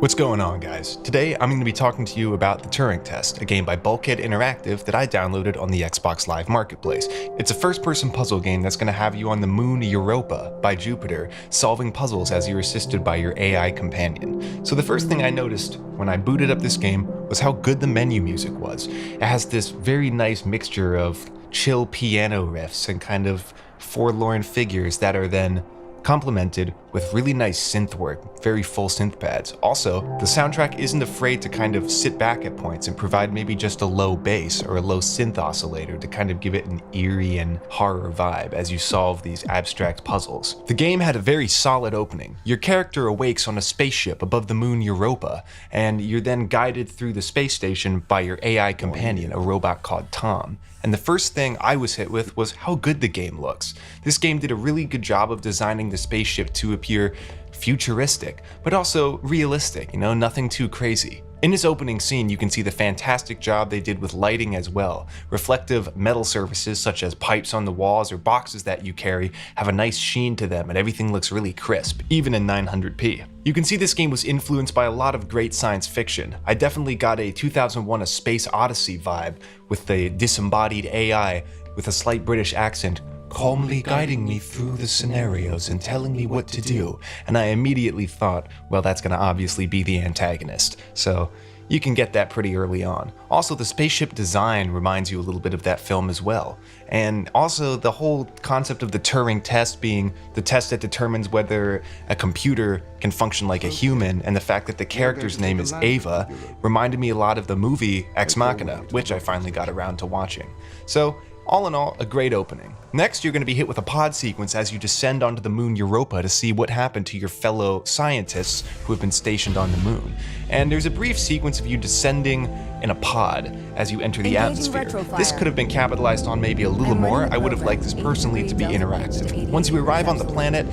What's going on, guys? Today I'm going to be talking to you about the Turing Test, a game by Bulkhead Interactive that I downloaded on the Xbox Live Marketplace. It's a first-person puzzle game that's going to have you on the moon Europa by Jupiter, solving puzzles as you're assisted by your AI companion. So the first thing I noticed when I booted up this game was how good the menu music was. It has this very nice mixture of chill piano riffs and kind of forlorn figures that are then complemented with really nice synth work, very full synth pads. Also, the soundtrack isn't afraid to kind of sit back at points and provide maybe just a low bass or a low synth oscillator to kind of give it an eerie and horror vibe as you solve these abstract puzzles. The game had a very solid opening. Your character awakes on a spaceship above the moon Europa, and you're then guided through the space station by your AI companion, a robot called Tom. And the first thing I was hit with was how good the game looks. This game did a really good job of designing the spaceship to appear futuristic, but also realistic, nothing too crazy. In this opening scene, you can see the fantastic job they did with lighting as well. Reflective metal surfaces such as pipes on the walls or boxes that you carry have a nice sheen to them and everything looks really crisp, even in 900p. You can see this game was influenced by a lot of great science fiction. I definitely got a 2001 A Space Odyssey vibe with the disembodied AI with a slight British accent, calmly guiding me through the scenarios and telling me what to do, and I immediately thought, well, that's gonna obviously be the antagonist, so you can get that pretty early on. Also, the spaceship design reminds you a little bit of that film as well, and also the whole concept of the Turing test being the test that determines whether a computer can function like a human, and the fact that the character's name is Ava reminded me a lot of the movie Ex Machina, which I finally got around to watching. So, all in all, a great opening. Next, you're going to be hit with a pod sequence as you descend onto the moon Europa to see what happened to your fellow scientists who have been stationed on the moon. And there's a brief sequence of you descending in a pod as you enter the atmosphere. This could have been capitalized on maybe a little more. I would have liked this personally to be interactive. Once you arrive on the planet,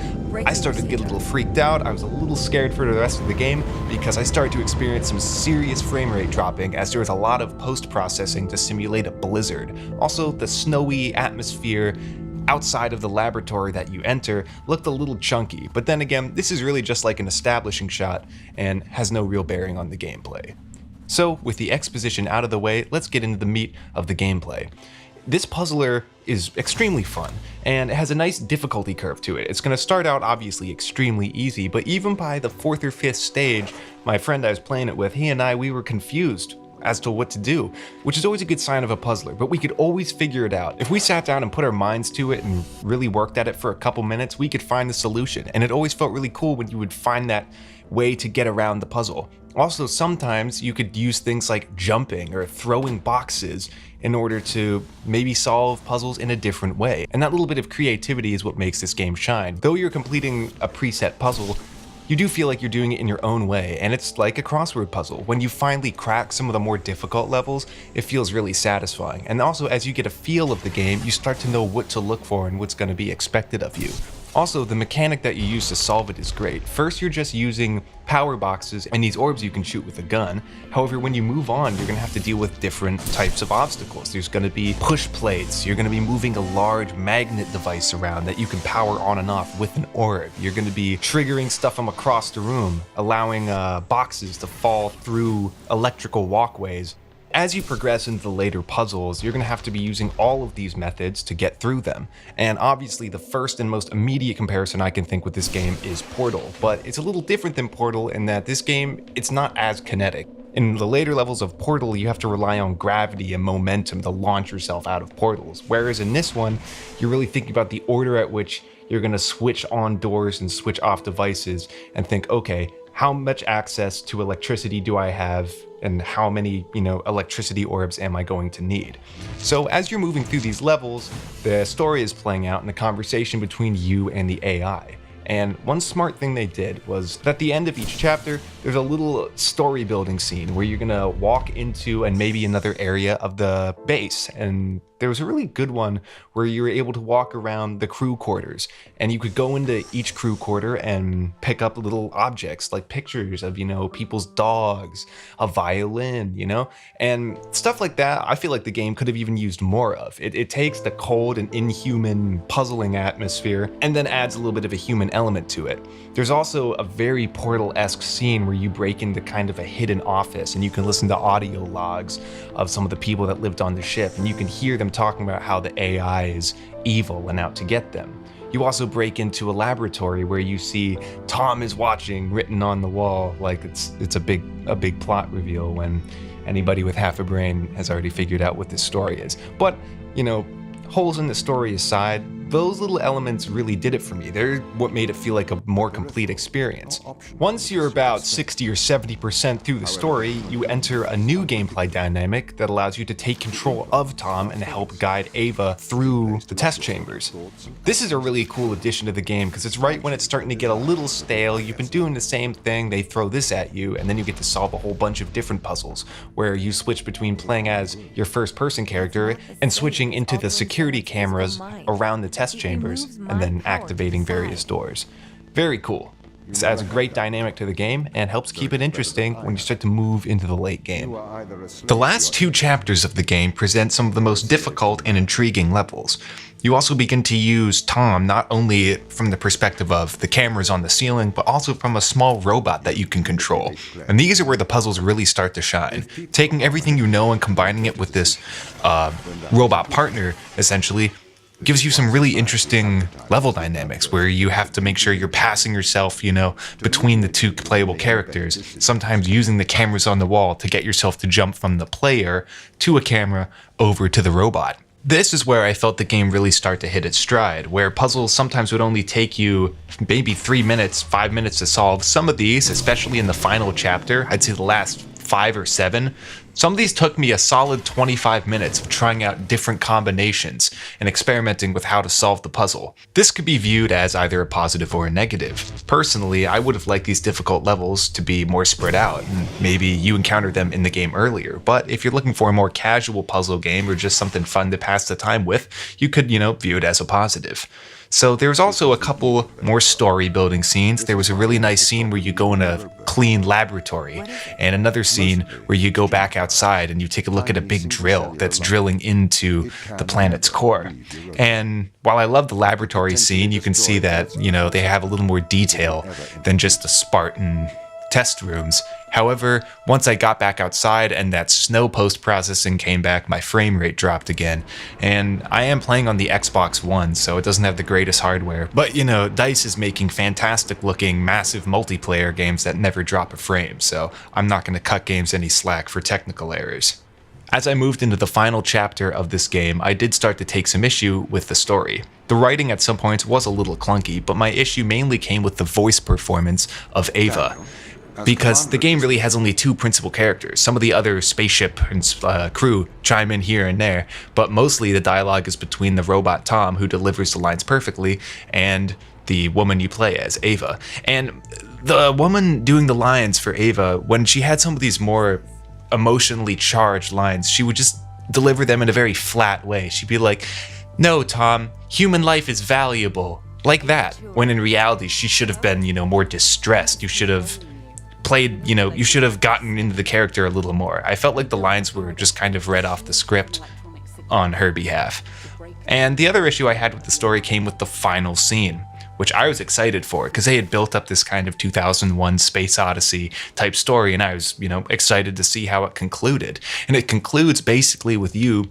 I started to get a little freaked out. I was a little scared for the rest of the game because I started to experience some serious frame rate dropping as there was a lot of post-processing to simulate a blizzard. Also, the snowy atmosphere outside of the laboratory that you enter looked a little chunky, but then again, this is really just like an establishing shot and has no real bearing on the gameplay. So, with the exposition out of the way, let's get into the meat of the gameplay. This puzzler is extremely fun, and it has a nice difficulty curve to it. It's going to start out obviously extremely easy, but even by the 4th or 5th stage, my friend I was playing it with, we were confused as to what to do, which is always a good sign of a puzzler, but we could always figure it out. If we sat down and put our minds to it and really worked at it for a couple minutes, we could find the solution, and it always felt really cool when you would find that way to get around the puzzle. Also, sometimes you could use things like jumping or throwing boxes in order to maybe solve puzzles in a different way, and that little bit of creativity is what makes this game shine. Though you're completing a preset puzzle, you do feel like you're doing it in your own way, and it's like a crossword puzzle. When you finally crack some of the more difficult levels, it feels really satisfying. And also, as you get a feel of the game, you start to know what to look for and what's going to be expected of you. Also, the mechanic that you use to solve it is great. First, you're just using power boxes and these orbs you can shoot with a gun. However, when you move on, you're gonna have to deal with different types of obstacles. There's gonna be push plates. You're gonna be moving a large magnet device around that you can power on and off with an orb. You're gonna be triggering stuff from across the room, allowing boxes to fall through electrical walkways. As you progress into the later puzzles, you're going to have to be using all of these methods to get through them. And obviously the first and most immediate comparison I can think with this game is Portal, but it's a little different than Portal in that this game, it's not as kinetic. In the later levels of Portal, you have to rely on gravity and momentum to launch yourself out of portals, whereas in this one, you're really thinking about the order at which you're going to switch on doors and switch off devices and think, okay, how much access to electricity do I have and how many, electricity orbs am I going to need? So as you're moving through these levels, the story is playing out in a conversation between you and the AI. And one smart thing they did was that at the end of each chapter, there's a little story building scene where you're gonna walk into and maybe another area of the base, and there was a really good one where you were able to walk around the crew quarters, and you could go into each crew quarter and pick up little objects like pictures of, people's dogs, a violin, and stuff like that. I feel like the game could have even used more of. It takes the cold and inhuman puzzling atmosphere and then adds a little bit of a human element to it. There's also a very Portal-esque scene where you break into kind of a hidden office and you can listen to audio logs of some of the people that lived on the ship, and you can hear them talking about how the AI is evil and out to get them. You also break into a laboratory where you see "Tom is watching" written on the wall, like it's a big plot reveal when anybody with half a brain has already figured out what this story is. But, holes in the story aside, those little elements really did it for me. They're what made it feel like a more complete experience. Once you're about 60 or 70% through the story, you enter a new gameplay dynamic that allows you to take control of Tom and help guide Ava through the test chambers. This is a really cool addition to the game because it's right when it's starting to get a little stale. You've been doing the same thing, they throw this at you, and then you get to solve a whole bunch of different puzzles where you switch between playing as your first-person character and switching into the security cameras around the test chambers and then activating various doors. Very cool. This adds a great dynamic to the game and helps keep it interesting when you start to move into the late game. The last 2 chapters of the game present some of the most difficult and intriguing levels. You also begin to use Tom not only from the perspective of the cameras on the ceiling, but also from a small robot that you can control. And these are where the puzzles really start to shine. Taking everything you know and combining it with this robot partner, essentially, gives you some really interesting level dynamics where you have to make sure you're passing yourself, between the 2 playable characters, sometimes using the cameras on the wall to get yourself to jump from the player to a camera over to the robot. This is where I felt the game really start to hit its stride, where puzzles sometimes would only take you maybe 3 minutes, 5 minutes to solve. Some of these, especially in the final chapter, I'd say the last 5 or 7, some of these took me a solid 25 minutes of trying out different combinations and experimenting with how to solve the puzzle. This could be viewed as either a positive or a negative. Personally, I would have liked these difficult levels to be more spread out, and maybe you encountered them in the game earlier, but if you're looking for a more casual puzzle game or just something fun to pass the time with, you could, view it as a positive. So there's also a couple more story building scenes. There was a really nice scene where you go in a clean laboratory, and another scene where you go back outside and you take a look at a big drill that's drilling into the planet's core. And while I love the laboratory scene, you can see that, they have a little more detail than just the Spartan test rooms. However, once I got back outside and that snow post-processing came back, my frame rate dropped again. And I am playing on the Xbox One, so it doesn't have the greatest hardware. But, DICE is making fantastic-looking, massive multiplayer games that never drop a frame, so I'm not going to cut games any slack for technical errors. As I moved into the final chapter of this game, I did start to take some issue with the story. The writing at some points was a little clunky, but my issue mainly came with the voice performance of Ava. Because the game really has only 2 principal characters. Some of the other spaceship and crew chime in here and there, but mostly the dialogue is between the robot Tom, who delivers the lines perfectly, and the woman you play as, Ava. And the woman doing the lines for Ava, when she had some of these more emotionally charged lines, she would just deliver them in a very flat way. She'd be like, "No, Tom, human life is valuable." Like that. When in reality, she should have been, more distressed. You should have played, you should have gotten into the character a little more. I felt like the lines were just kind of read off the script on her behalf. And the other issue I had with the story came with the final scene, which I was excited for because they had built up this kind of 2001 Space Odyssey type story, and I was, excited to see how it concluded. And it concludes basically with you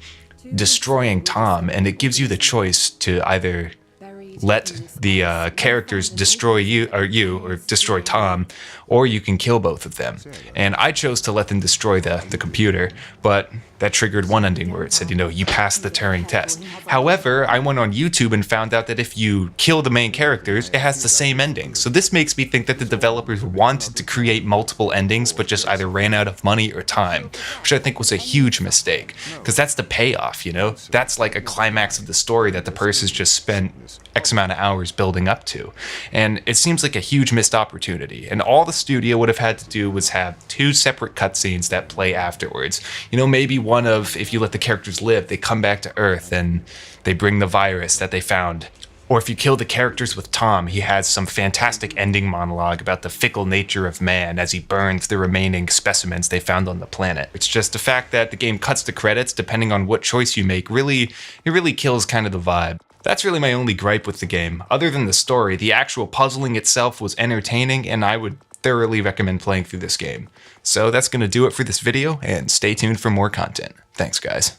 destroying Tom, and it gives you the choice to either let the characters destroy you or destroy Tom, or you can kill both of them. And I chose to let them destroy the computer, but that triggered one ending where it said, you passed the Turing test. However, I went on YouTube and found out that if you kill the main characters, it has the same ending. So this makes me think that the developers wanted to create multiple endings, but just either ran out of money or time, which I think was a huge mistake, because that's the payoff, That's like a climax of the story that the person's just spent X amount of hours building up to. And it seems like a huge missed opportunity. And all the studio would have had to do was have 2 separate cutscenes that play afterwards. You know, maybe one of, if you let the characters live, they come back to Earth and they bring the virus that they found. Or if you kill the characters with Tom, he has some fantastic ending monologue about the fickle nature of man as he burns the remaining specimens they found on the planet. It's just the fact that the game cuts to credits depending on what choice you make, it really kills kind of the vibe. That's really my only gripe with the game. Other than the story, the actual puzzling itself was entertaining, and I would thoroughly recommend playing through this game. So that's going to do it for this video, and stay tuned for more content. Thanks, guys.